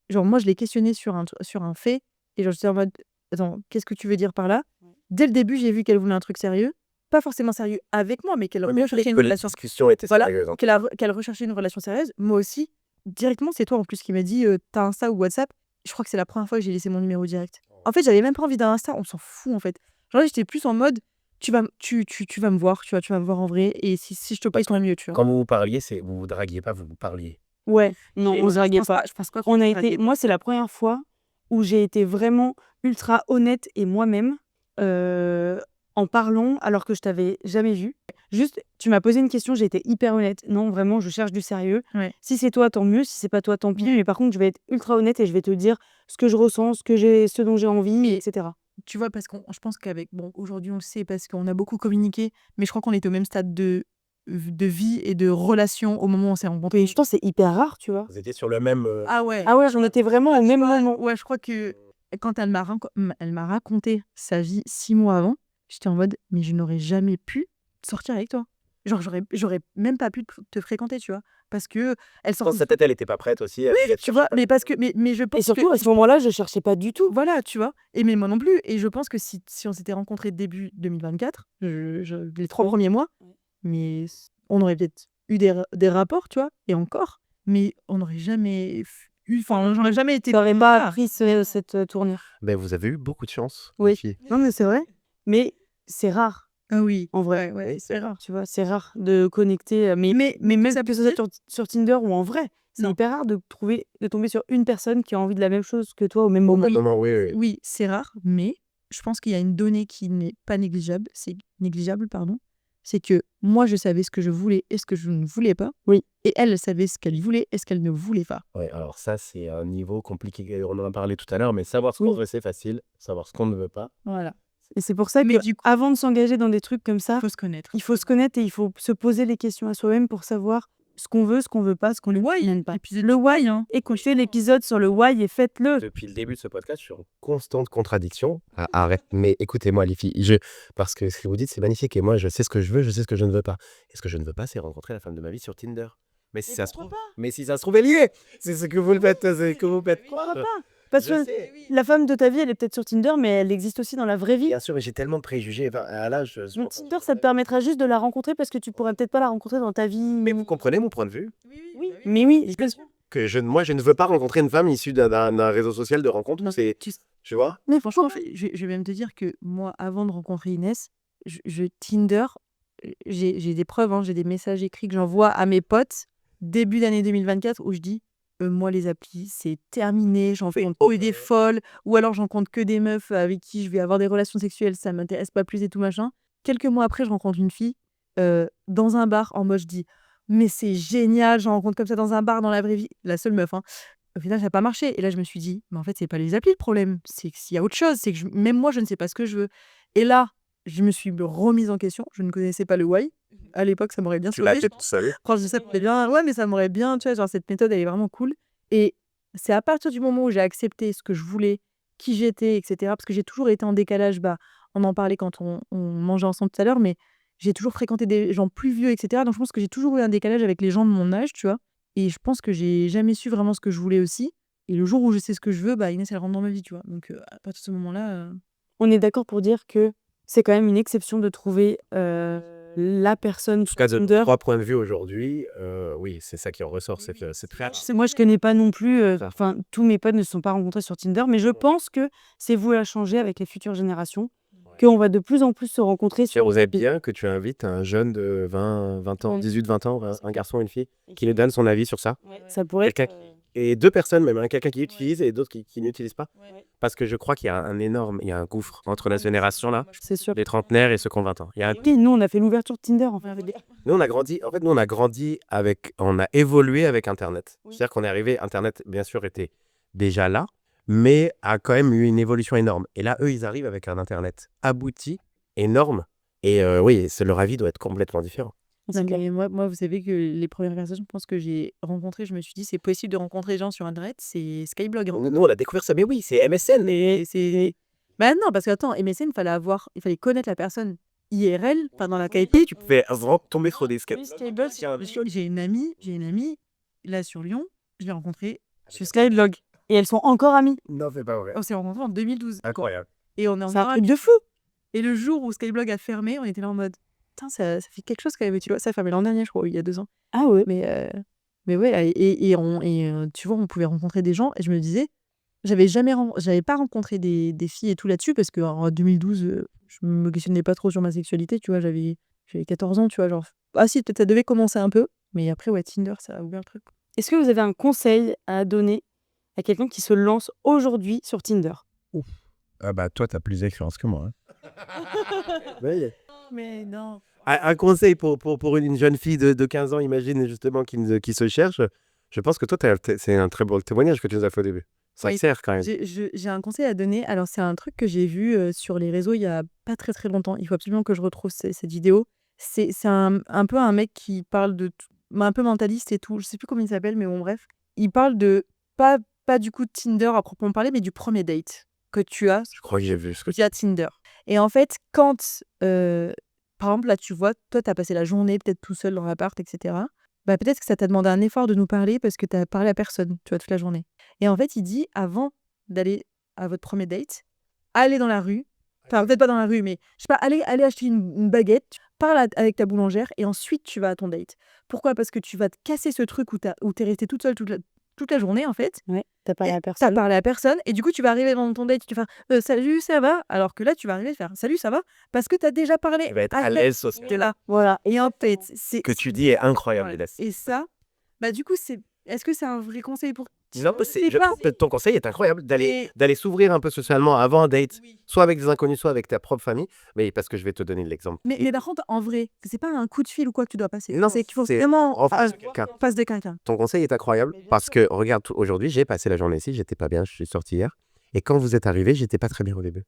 genre, moi, je l'ai questionné sur un fait. Et genre, j'étais en mode, attends, qu'est-ce que tu veux dire par là? Dès le début, j'ai vu qu'elle voulait un truc sérieux. Pas forcément sérieux avec moi, mais qu'elle recherchait une La relation. discussion était Voilà, sérieuse, hein. qu'elle recherchait une relation sérieuse. Moi aussi, directement, c'est toi en plus qui m'a dit t'as Insta ou WhatsApp. Je crois que c'est la première fois que j'ai laissé mon numéro direct. En fait, j'avais même pas envie d'un Insta, on s'en fout en fait. Genre, là, j'étais plus en mode tu vas me voir, tu vas me voir en vrai. Et si je te paye, tant mieux, tu vois. Quand vous parliez, vous draguiez pas, vous parliez. Ouais, non, Et on se draguait pas. Je pense pas On a se été, draguait. moi, c'est la première fois où j'ai été vraiment ultra honnête et moi-même en parlant alors que je t'avais jamais vu. Juste, tu m'as posé une question, j'ai été hyper honnête. Non, vraiment, je cherche du sérieux. Ouais. Si c'est toi, tant mieux. Si c'est pas toi, tant pis. Mais par contre, je vais être ultra honnête et je vais te dire ce que je ressens, ce dont j'ai envie, etc. Tu vois, parce qu'on je pense qu'avec bon, aujourd'hui on le sait parce qu'on a beaucoup communiqué, mais je crois qu'on était au même stade de vie et de relation au moment où on s'est rencontrés. Et je pense que c'est hyper rare, tu vois. Vous étiez sur le même... Ah ouais. Ah ouais, j'en étais vraiment au même moment. Ouais, je crois que quand elle m'a raconté sa vie 6 mois avant, j'étais en mode mais je n'aurais jamais pu sortir avec toi. Genre j'aurais même pas pu te fréquenter, tu vois, parce que elle Dans sortait. sa tête, elle était pas prête aussi. Oui, tu vois, mais parce que mais je pense Et surtout, que à ce moment-là, je cherchais pas du tout. voilà, tu vois. Et mais moi non plus. Et je pense que si on s'était rencontrés début 2024, les 3 premiers mois, mais on aurait peut-être eu des rapports, tu vois, et encore, mais on n'aurait jamais eu, enfin, j'aurais jamais été. T'aurais pas pris cette tournure. Ben, vous avez eu beaucoup de chance, Oui. les filles. Non, mais c'est vrai. Mais c'est rare, Ah oui, en vrai. ouais, c'est rare. Tu vois, c'est rare de connecter. Mais même ça que ce soit sur Tinder ou en vrai, c'est Non. hyper rare de tomber sur une personne qui a envie de la même chose que toi au même moment. Non, oui. Oui, c'est rare, mais je pense qu'il y a une donnée qui n'est pas négligeable, c'est que moi, je savais ce que je voulais et ce que je ne voulais pas. Oui. Et elle savait ce qu'elle voulait et ce qu'elle ne voulait pas. Ouais, alors ça, c'est un niveau compliqué. On en a parlé tout à l'heure, mais savoir ce qu'on veut, c'est facile. Savoir ce qu'on ne veut pas. Voilà. Et c'est pour ça Mais que du coup, avant de s'engager dans des trucs comme ça, il faut se connaître. il faut se connaître et il faut se poser les questions à soi-même pour savoir ce qu'on veut, ce qu'on veut pas, ce qu'on n'aime pas. Le why, hein. Écoutez l'épisode sur le why et faites-le. Depuis le début de ce podcast, je suis en constante contradiction. Ah, arrête. Mais écoutez-moi, les filles, parce que ce que vous dites, c'est magnifique. Et moi, je sais ce que je veux, je sais ce que je ne veux pas. Et ce que je ne veux pas, c'est rencontrer la femme de ma vie sur Tinder. Mais si ça se trouve, elle y est. C'est ce que vous le faites, c'est que vous faites. Pourquoi pas? Parce Je que sais. la femme de ta vie, elle est peut-être sur Tinder, mais elle existe aussi dans la vraie vie. Bien sûr, mais j'ai tellement de préjugés. Enfin, à l'âge. Donc Tinder, ça te permettra juste de la rencontrer parce que tu pourrais peut-être pas la rencontrer dans ta vie. Mais vous comprenez mon point de vue? Oui, mais oui, bien sûr. Que moi, je ne veux pas rencontrer une femme issue d'un réseau social de rencontre. Non, C'est, tu- tu vois? Mais Franchement, franchement, je vais même te dire que moi, avant de rencontrer Inès, Tinder, j'ai des preuves, hein, j'ai des messages écrits que j'envoie à mes potes début d'année 2024 où je dis moi, les applis, c'est terminé, j'en Oui, compte que des folles, ou alors j'en compte que des meufs avec qui je vais avoir des relations sexuelles, ça m'intéresse pas plus et tout machin. Quelques mois après, je rencontre une fille dans un bar en mode je dis mais c'est génial, j'en rencontre comme ça dans un bar dans la vraie vie, la seule meuf, hein. Au final, ça n'a pas marché. Et là, je me suis dit, mais en fait, c'est pas les applis le problème. C'est qu'il y a autre chose. C'est que même moi, je ne sais pas ce que je veux. Et là, je me suis remise en question. Je ne connaissais pas le why. À l'époque, ça m'aurait bien Tu l'as sauvé. fait tout seul. Franchement, ça m'aurait bien. Ouais, mais ça m'aurait bien. Tu vois, genre, cette méthode, elle est vraiment cool. Et c'est à partir du moment où j'ai accepté ce que je voulais, qui j'étais, etc. Parce que j'ai toujours été en décalage. Bah, on en parlait quand on mangeait ensemble tout à l'heure, mais j'ai toujours fréquenté des gens plus vieux, etc. Donc, je pense que j'ai toujours eu un décalage avec les gens de mon âge, tu vois. Et je pense que j'ai jamais su vraiment ce que je voulais aussi. Et le jour où je sais ce que je veux, bah Inès, elle rentre dans ma vie, tu vois. Donc, à partir de ce moment-là, on est d'accord pour dire que c'est quand même une exception de trouver la personne En tout cas, de Tinder. 3 points de vue aujourd'hui, oui, c'est ça qui en ressort, cette création. Moi, je connais pas non plus. Enfin, tous mes potes ne se sont pas rencontrés sur Tinder, mais je pense que c'est voué à changer avec les futures générations, qu'on va de plus en plus se rencontrer sur. Vous avez bien que tu invites un jeune de 20 ans, 18-20 ans, un garçon, une fille, qui lui donne son avis sur ça. Ça pourrait être Quelqu'un Et 2 personnes même, hein, quelqu'un qui utilise et d'autres qui n'utilisent pas. Ouais. Parce que je crois qu'il y a il y a un gouffre entre la génération là, C'est sûr. les trentenaires et ceux qui ont 20 ans. Il y a un Oui, nous, on a fait l'ouverture de Tinder. Enfin, Nous, on a grandi on a évolué avec Internet. Oui. C'est-à-dire qu'on est arrivé, Internet, bien sûr, était déjà là, mais a quand même eu une évolution énorme. Et là, eux, ils arrivent avec un Internet abouti, énorme. Et oui, leur avis doit être complètement différent. c'est Non, clair. mais moi, vous savez que les premières personnes, je pense que j'ai rencontrées, je me suis dit, c'est possible de rencontrer des gens sur Internet, c'est Skyblog. Hein. Nous, on a découvert ça, mais oui, c'est MSN. Et c'est. Bah non, parce que attends, MSN, il fallait connaître la personne IRL, pas dans la qualité. Tu pouvais vraiment tomber sur des Oui, Skyblog, Tiens, j'ai une amie, là sur Lyon, je l'ai rencontrée sur Skyblog. Skyblog. Et elles sont encore amies. Non, c'est pas vrai. On s'est rencontrés en 2012. Incroyable. Et on est C'est un encore truc amis. de fou. Et le jour où Skyblog a fermé, on était là en mode, putain, ça fait quelque chose quand même, tu vois, ça a fermé l'an dernier, je crois, il y a 2 ans. Ah ouais. Mais ouais, tu vois, on pouvait rencontrer des gens, et je me disais, j'avais pas rencontré des filles et tout là-dessus, parce qu'en 2012, je me questionnais pas trop sur ma sexualité, tu vois, j'avais 14 ans, tu vois, genre. Ah si, peut-être ça devait commencer un peu, mais après, ouais, Tinder, ça a ouvert le truc. Est-ce que vous avez un conseil à donner à quelqu'un qui se lance aujourd'hui sur Tinder? Ah bah toi, t'as plus d'expérience que moi. Mais non. Un conseil pour une jeune fille de 15 ans, imagine, justement, qui se cherche. Je pense que toi, c'est un très beau témoignage que tu nous as fait au début. Ça Oui. sert quand même. J'ai un conseil à donner. Alors, c'est un truc que j'ai vu sur les réseaux il y a pas très très longtemps. Il faut absolument que je retrouve cette vidéo. C'est un peu un mec qui parle de un peu mentaliste et tout. Je sais plus comment il s'appelle, mais bon, bref. Il parle de pas du coup de Tinder à proprement parler, mais du premier date que tu as Je crois que j'ai vu ce que via Tinder. Et en fait, quand, par exemple, là, tu vois, toi, tu as passé la journée peut-être tout seul dans l'appart, etc. Bah, peut-être que ça t'a demandé un effort de nous parler parce que tu as parlé à personne, tu vois, toute la journée. Et en fait, il dit, avant d'aller à votre premier date, allez dans la rue. Enfin, peut-être pas dans la rue, mais je sais pas, allez acheter une baguette, parle avec ta boulangère et ensuite tu vas à ton date. Pourquoi? Parce que tu vas te casser ce truc où t'es restée toute seule toute la journée, en fait. Ouais. T'as parlé Et à t'as personne. parlé à personne et du coup tu vas arriver dans ton date, tu vas faire salut, ça va? Alors que là tu vas arriver et faire salut, ça va? Parce que t'as déjà parlé. Il va être à avec l'aise sur ce T'es là. Voilà. Et en fait, c'est que tu dis est incroyable, voilà. Inès. Et ça, bah du coup, est-ce que c'est un vrai conseil pour Non, mais sais je pas. trouve que ton conseil est incroyable Et- d'aller s'ouvrir un peu socialement avant un date, Oui. soit avec des inconnus, soit avec ta propre famille. Mais parce que je vais te donner l'exemple. Mais par contre, en vrai, c'est pas un coup de fil ou quoi que tu dois passer. Non, c'est qu'il faut c'est vraiment en face de quelqu'un. en face de quelqu'un. Ton conseil est incroyable parce que, regarde, aujourd'hui, j'ai passé la journée ici, j'étais pas bien, je suis sorti hier. Et quand vous êtes arrivé, j'étais pas très bien au début.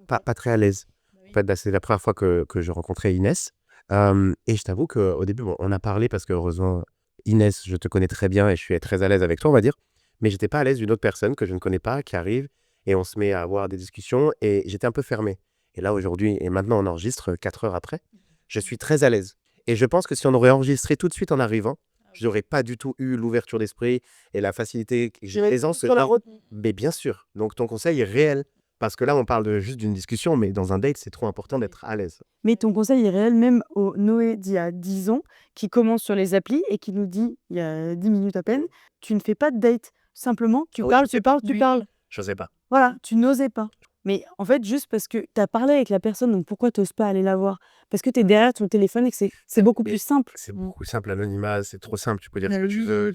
Pas très à l'aise. En fait, c'est la première fois que je rencontrais Inès. Et je t'avoue qu'au début, bon, on a parlé parce que, heureusement, Inès, je te connais très bien et je suis très à l'aise avec toi, on va dire. Mais j'étais pas à l'aise d'une autre personne que je ne connais pas, qui arrive et on se met à avoir des discussions et j'étais un peu fermé. Et là, aujourd'hui, et maintenant, on enregistre 4 heures après, je suis très à l'aise. Et je pense que si on aurait enregistré tout de suite en arrivant, je n'aurais pas du tout eu l'ouverture d'esprit et la facilité que j'ai présence. sur la route. Mais bien sûr. Donc, ton conseil est réel. Parce que là, on parle juste d'une discussion, mais dans un date, c'est trop important d'être à l'aise. Mais ton conseil est réel même au Noé d'il y a 10 ans, qui commence sur les applis et qui nous dit, il y a 10 minutes à peine, tu ne fais pas de date. Simplement, tu Oui, parles, tu parles, tu oui. parles. Je sais pas. Voilà, tu n'osais pas. Mais en fait, juste parce que tu as parlé avec la personne, donc pourquoi tu n'oses pas aller la voir? Parce que tu es derrière ton téléphone et que c'est beaucoup Mais plus simple. C'est beaucoup simple, l'anonymat, c'est trop simple. Tu peux dire Mais ce que tu oui. veux.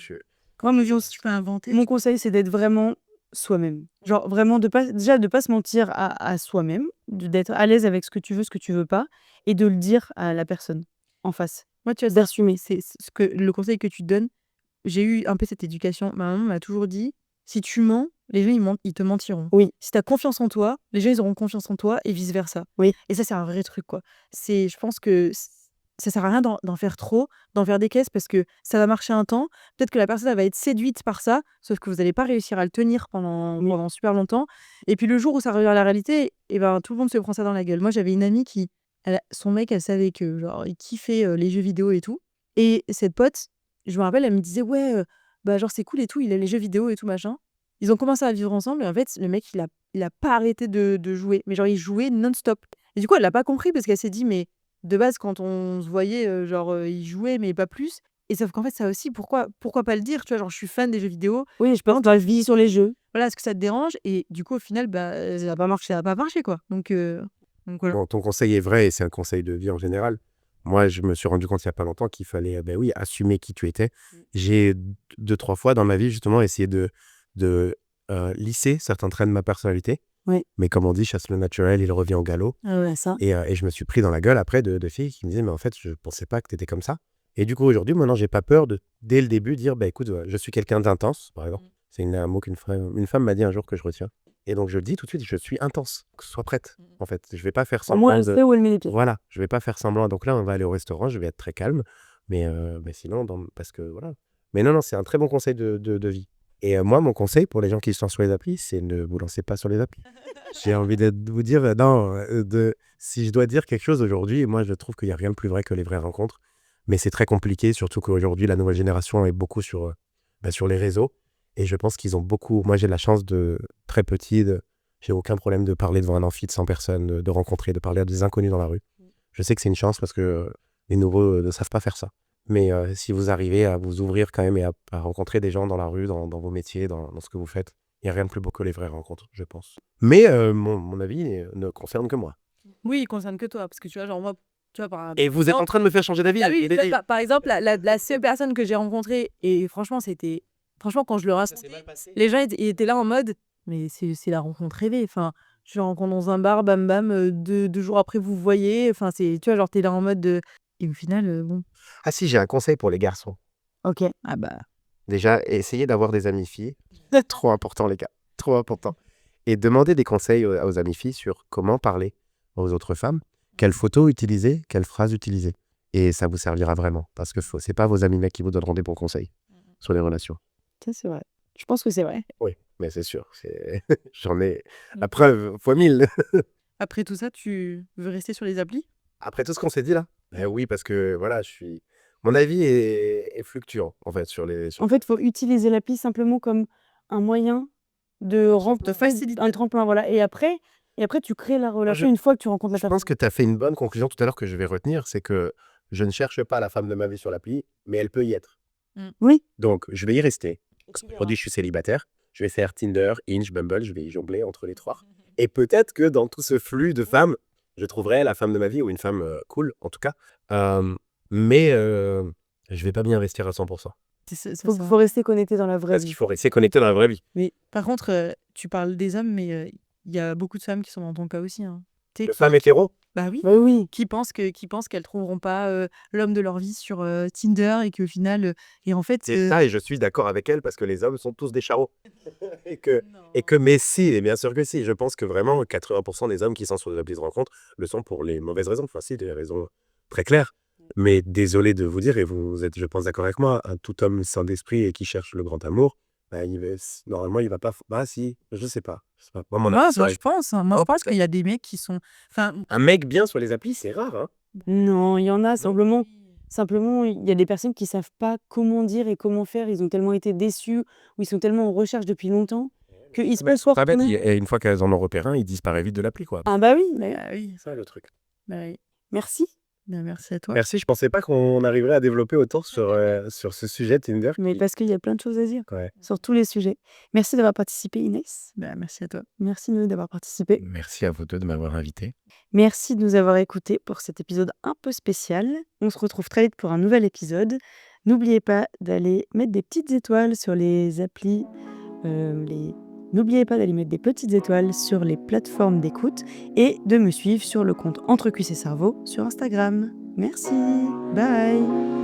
Comment me dire si tu peux inventer? Mon conseil, c'est d'être vraiment soi-même. Genre vraiment de pas se mentir à soi-même, d'être à l'aise avec ce que tu veux pas, et de le dire à la personne en face. Moi, tu vois, D'assumer. c'est ce que le conseil que tu donnes. J'ai eu un peu cette éducation. Ma maman m'a toujours dit, si tu mens, les gens ils te mentiront. Oui. Si tu as confiance en toi, les gens ils auront confiance en toi et vice versa. Oui. Et ça c'est un vrai truc quoi. Je pense que ça sert à rien d'en faire trop, d'en faire des caisses parce que ça va marcher un temps. Peut-être que la personne elle va être séduite par ça, sauf que vous n'allez pas réussir à le tenir pendant super longtemps. Et puis le jour où ça revient à la réalité, et ben tout le monde se prend ça dans la gueule. Moi j'avais une amie qui, son mec, elle savait que genre il kiffait les jeux vidéo et tout. Et cette pote, je me rappelle, elle me disait ouais, bah genre c'est cool et tout, il a les jeux vidéo et tout machin. Ils ont commencé à vivre ensemble et en fait le mec il a pas arrêté de jouer, mais genre il jouait non-stop. Et du coup elle l'a pas compris parce qu'elle s'est dit mais de base quand on se voyait il jouait mais pas plus. Et sauf qu'en fait ça aussi pourquoi pas le dire, tu vois, genre je suis fan des jeux vidéo. Oui, je pense que je vis sur les jeux. Voilà, est-ce que ça te dérange? Et du coup au final bah ça va pas marcher quoi. Donc voilà. Bon, ton conseil est vrai et c'est un conseil de vie en général. moi, je me suis rendu compte il y a pas longtemps qu'il fallait, oui, assumer qui tu étais. J'ai 2-3 fois dans ma vie, justement, essayé de lisser certains traits de ma personnalité. Oui. Mais comme on dit, chasse le naturel, il revient au galop. Ah ouais, ça. Et je me suis pris dans la gueule après de filles qui me disaient, mais en fait, je pensais pas que tu étais comme ça. Et du coup, aujourd'hui, maintenant, j'ai pas peur de, dès le début, dire, écoute, je suis quelqu'un d'intense, par exemple. C'est un mot une femme m'a dit un jour que je retiens. Et donc, je le dis tout de suite, je suis intense. Sois prête, en fait. Je vais pas faire Au moins, semblant elle sait où elle met les pieds. Voilà, je vais pas faire semblant. Donc là, on va aller au restaurant, je vais être très calme. Mais sinon, parce que voilà. Mais non, c'est un très bon conseil de vie. Et moi, mon conseil pour les gens qui se lancent sur les applis, c'est ne vous lancez pas sur les applis. J'ai envie de vous dire, si je dois dire quelque chose aujourd'hui, moi, je trouve qu'il n'y a rien de plus vrai que les vraies rencontres. Mais c'est très compliqué, surtout qu'aujourd'hui, la nouvelle génération est beaucoup sur les réseaux. Et je pense qu'ils ont beaucoup. Moi, j'ai la chance de très petit, j'ai aucun problème de parler devant un amphi de 100 personnes, de rencontrer, de parler à des inconnus dans la rue. Je sais que c'est une chance parce que les nouveaux ne savent pas faire ça. Mais si vous arrivez à vous ouvrir quand même et à rencontrer des gens dans la rue, dans vos métiers, dans ce que vous faites, il n'y a rien de plus beau que les vraies rencontres, je pense. Mais mon avis ne concerne que moi. Oui, il concerne que toi. Parce que tu vois, genre, moi, tu vois, Et vous êtes en train de me faire changer d'avis. Ah oui, par exemple, la seule personne que j'ai rencontrée, et franchement, quand je le racontais, les gens ils étaient là en mode, mais c'est la rencontre rêvée. Enfin, tu le rencontres dans un bar, bam bam, 2 jours après vous vous voyez. Enfin, tu vois, genre t'es là en mode de... Et au final, bon. Ah si, j'ai un conseil pour les garçons. Ok. Ah bah. Déjà, essayez d'avoir des amis filles. Trop important, les gars. Trop important. Et demandez des conseils aux amis filles sur comment parler aux autres femmes, quelles photos utiliser, quelles phrases utiliser. Et ça vous servira vraiment. Parce que c'est pas vos amis mecs qui vous donneront des bons conseils sur les relations. Ça, c'est vrai. Je pense que c'est vrai. Oui, mais c'est sûr. J'en ai la preuve fois 1000. Après tout ça, tu veux rester sur les applis? Après tout ce qu'on s'est dit là. Oui, parce que voilà, mon avis est fluctuant, en fait, En fait, il faut utiliser l'appli simplement comme un moyen de faciliter. un tremplin, voilà. Et après, tu crées la relation une fois que tu rencontres la Je personne. pense que tu as fait une bonne conclusion tout à l'heure que je vais retenir, c'est que je ne cherche pas la femme de ma vie sur l'appli, mais elle peut y être. Oui. Donc, je vais y rester. Aujourd'hui, je suis célibataire. Je vais faire Tinder, Hinge, Bumble, je vais y jongler entre les trois. Et peut-être que dans tout ce flux de femmes, je trouverai la femme de ma vie ou une femme cool, en tout cas. Mais je vais pas m'y investir à 100%. Faut rester connecté dans la vraie Parce vie. qu'il faut rester connecté dans la vraie vie. Mais par contre, tu parles des hommes, mais il y a beaucoup de femmes qui sont dans ton cas aussi. Hein. De femmes hétéros. Bah oui. Bah oui. Qui pensent qu'elles trouveront pas l'homme de leur vie sur Tinder et qu'au final, et en fait. C'est ça, et je suis d'accord avec elle parce que les hommes sont tous des charros. mais si, et bien sûr que si. Je pense que vraiment 80% des hommes qui sont sur des applis de rencontre le sont pour les mauvaises raisons. Enfin, si, des raisons très claires. Mais désolé de vous dire, et vous êtes, je pense, d'accord avec moi, un tout homme sain d'esprit et qui cherche le grand amour, normalement, il va pas. Bah si, je sais pas. Moi, mon avis, Moi, je pense. Hein. Moi, je pense qu'il y a des mecs qui sont. Enfin, un mec bien sur les applis, c'est rare. Hein. Non, il y en a simplement, il y a des personnes qui savent pas comment dire et comment faire. Ils ont tellement été déçus ou ils sont tellement en recherche depuis longtemps qu'ils se peuvent Pas bête, et une fois qu'elles en ont repéré un, ils disparaissent vite de l'appli, quoi. Ah bah oui. oui. C'est ça le truc. Bah oui. Merci. Ben, merci à toi. Merci, je pensais pas qu'on arriverait à développer autant sur ce sujet Tinder. Mais parce qu'il y a plein de choses à dire Ouais. sur tous les sujets. Merci d'avoir participé, Inès. Ben, merci à toi. Merci Noé d'avoir participé. Merci à vous deux de m'avoir invité. Merci de nous avoir écoutés pour cet épisode un peu spécial. On se retrouve très vite pour un nouvel épisode. N'oubliez pas d'aller mettre des petites étoiles sur les applis, N'oubliez pas d'aller mettre des petites étoiles sur les plateformes d'écoute et de me suivre sur le compte Entre Cuisses et Cerveau sur Instagram. Merci. Bye.